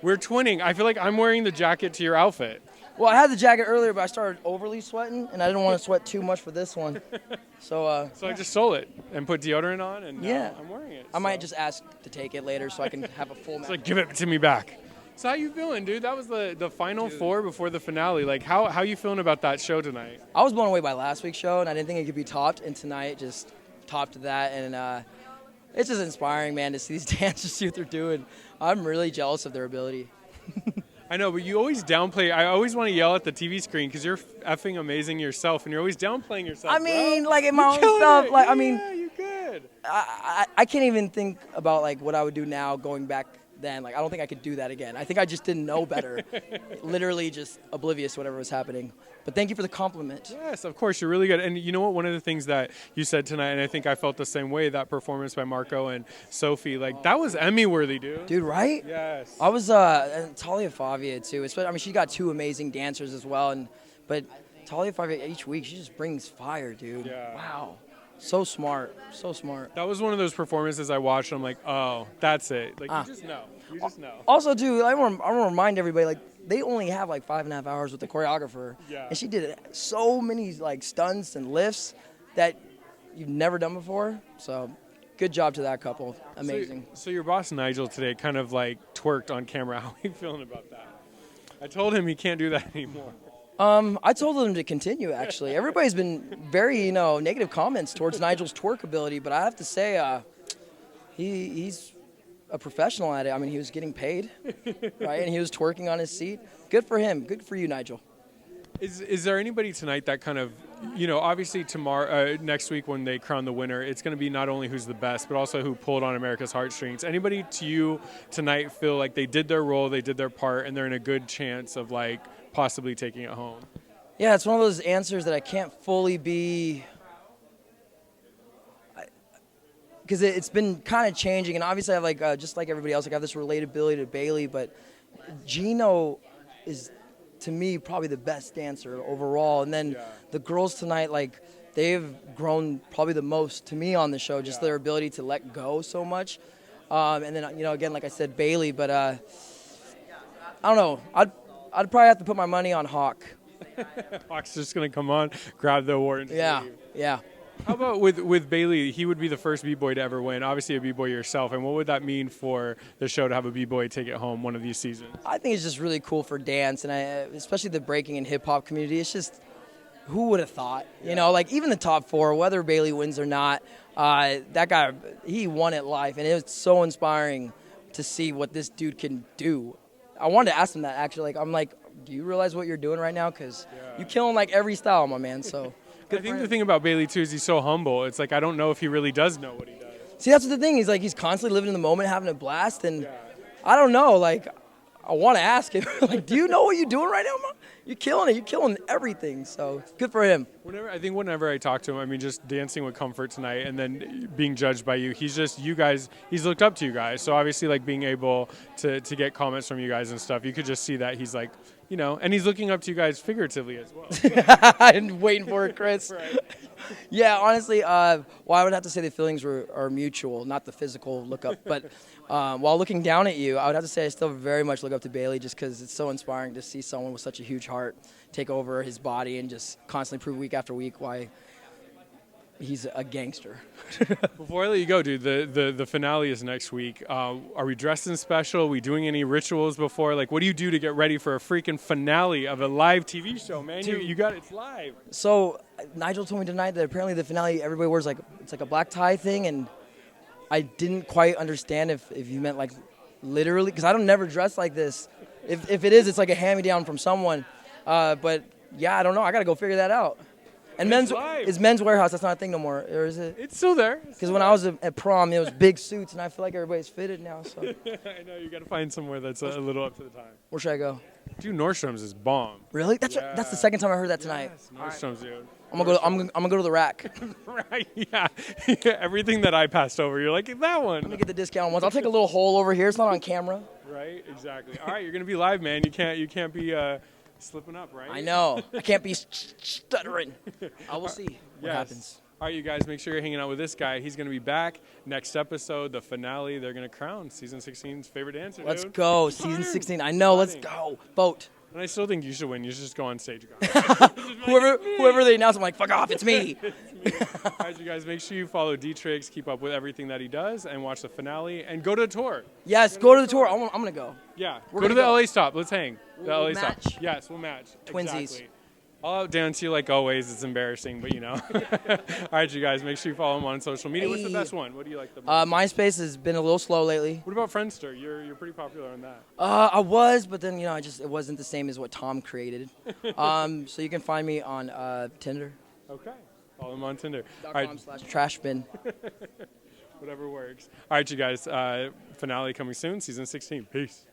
We're twinning. I feel like I'm wearing the jacket to your outfit. Well, I had the jacket earlier, but I started overly sweating, and I didn't want to sweat too much for this one. So I just stole it and put deodorant on, and yeah, I'm wearing it. I might just ask to take it later so I can have a full match. It's like, give it to me back. So how you feeling, dude? That was the final four before the finale. Like, how you feeling about that show tonight? I was blown away by last week's show, and I didn't think it could be topped, and tonight just topped that, and it's just inspiring, man, to see these dancers see what they're doing. I'm really jealous of their ability. I know, but you always downplay. I always want to yell at the TV screen because you're effing amazing yourself, and you're always downplaying yourself. I mean, bro. like in my own stuff, it. like yeah, I mean, you good. I can't even think about like what I would do now going back then. Like I don't think I could do that again. I think I just didn't know better. Literally just oblivious to whatever was happening. But thank you for the compliment. Yes, of course, you're really good. And you know what? One of the things that you said tonight, and I think I felt the same way, that performance by Marco and Sophie, like that was Emmy-worthy, dude. Dude, right? Yes. I was and Talia Favia too. Especially, I mean, she got two amazing dancers as well. But Talia Favia each week, she just brings fire, dude. Yeah. Wow. So smart. So smart. That was one of those performances I watched, and I'm like, oh, that's it. Like, you just know. You just know. Also, too, I want to remind everybody, like, they only have like 5.5 hours with the choreographer. Yeah. And she did so many like stunts and lifts that you've never done before. So good job to that couple. Amazing. So your boss Nigel today kind of like twerked on camera. How are you feeling about that? I told him he can't do that anymore. I told him to continue, actually. Everybody's been very, negative comments towards Nigel's twerk ability, but I have to say he's a professional at it. I mean, he was getting paid, right? And he was twerking on his seat. Good for him. Good for you, Nigel. Is there anybody tonight that kind of, obviously tomorrow, next week when they crown the winner, it's going to be not only who's the best, but also who pulled on America's heartstrings. Anybody to you tonight feel like they did their role, they did their part, and they're in a good chance of like possibly taking it home? Yeah, it's one of those answers that I can't fully be, because it's been kind of changing, and obviously I have like just like everybody else, like I have this relatability to Bailey, but Gino is, to me, probably the best dancer overall. And then the girls tonight, like they've grown probably the most to me on the show, just their ability to let go so much. And then again, like I said, Bailey, but I don't know. I'd probably have to put my money on Hawk. Hawk's just gonna come on, grab the award, and yeah. How about with Bailey? He would be the first B-boy to ever win. Obviously, a B-boy yourself. And what would that mean for the show to have a B-boy take it home one of these seasons? I think it's just really cool for dance, and especially the breaking and hip hop community. It's just, who would have thought? Like even the top four, whether Bailey wins or not, that guy, he won at life, and it was so inspiring to see what this dude can do. I wanted to ask him that actually. I'm like, do you realize what you're doing right now? Because you're killing like every style, my man. So. I think the thing about Bailey, too, is he's so humble. It's like, I don't know if he really does know what he does. See, that's the thing. He's constantly living in the moment, having a blast. And I don't know, like, I want to ask him, like, do you know what you're doing right now, man? You're killing it. You're killing everything. So good for him. Whenever I talk to him, I mean, just dancing with comfort tonight and then being judged by you, he's looked up to you guys. So obviously, like, being able to get comments from you guys and stuff, you could just see that he's like, and he's looking up to you guys figuratively as well. I'm waiting for it, Chris. Right. Yeah, honestly, I would have to say the feelings are mutual, not the physical look up. But while looking down at you, I would have to say I still very much look up to Bailey just because it's so inspiring to see someone with such a huge heart take over his body and just constantly prove week after week why he's a gangster. Before I let you go, dude, the finale is next week. Are we dressing special? Are we doing any rituals before? Like, what do you do to get ready for a freaking finale of a live TV show, man? You got it's live. So Nigel told me tonight that apparently the finale, everybody wears it's like a black tie thing, and I didn't quite understand if you meant like literally, because I don't never dress like this. If it is, it's like a hand-me-down from someone. But yeah, I don't know. I got to go figure that out. And it's Men's Warehouse. That's not a thing no more, or is it? It's still there. Because when I was at prom, it was big suits, and I feel like everybody's fitted now. So I know you got to find somewhere that's a little up to the time. Where should I go? Dude, Nordstrom's is bomb. Really? That's the second time I heard that tonight. Yes, Nordstrom's, dude. I'm gonna go to the rack. Right? Yeah. Everything that I passed over, you're like that one. Let me get the discount ones. I'll take a little hole over here. It's not on camera. Right? Exactly. All right, you're gonna be live, man. You can't be slipping up, right? I know. I can't be stuttering. I will see what happens. All right, you guys, make sure you're hanging out with this guy. He's going to be back next episode, the finale. They're going to crown season 16's favorite dancer. Let's dude. go. It's Season honored. 16. I know. Let's go. Vote. And I still think you should win. You should just go on stage. Whoever they announce, I'm like, fuck off, it's me. All right, you guys, make sure you follow D-Trix, keep up with everything that he does, and watch the finale, and go to the tour. Yes, go to the tour. I'm going to go. Yeah, We're go to gonna the go. LA stop. Let's hang. The We'll LA match. stop. Yes, we'll match. Twinsies. Exactly. I'll outdance you like always. It's embarrassing, but you know. All right, you guys, make sure you follow him on social media. What's the Hey. best one? What do you like the most? MySpace has been a little slow lately. What about Friendster? You're pretty popular on that. I was, but then, it wasn't the same as what Tom created. So you can find me on Tinder. Okay. Follow him on Tinder. All right. .com/trashbin. Whatever works. All right, you guys. Finale coming soon, season 16. Peace.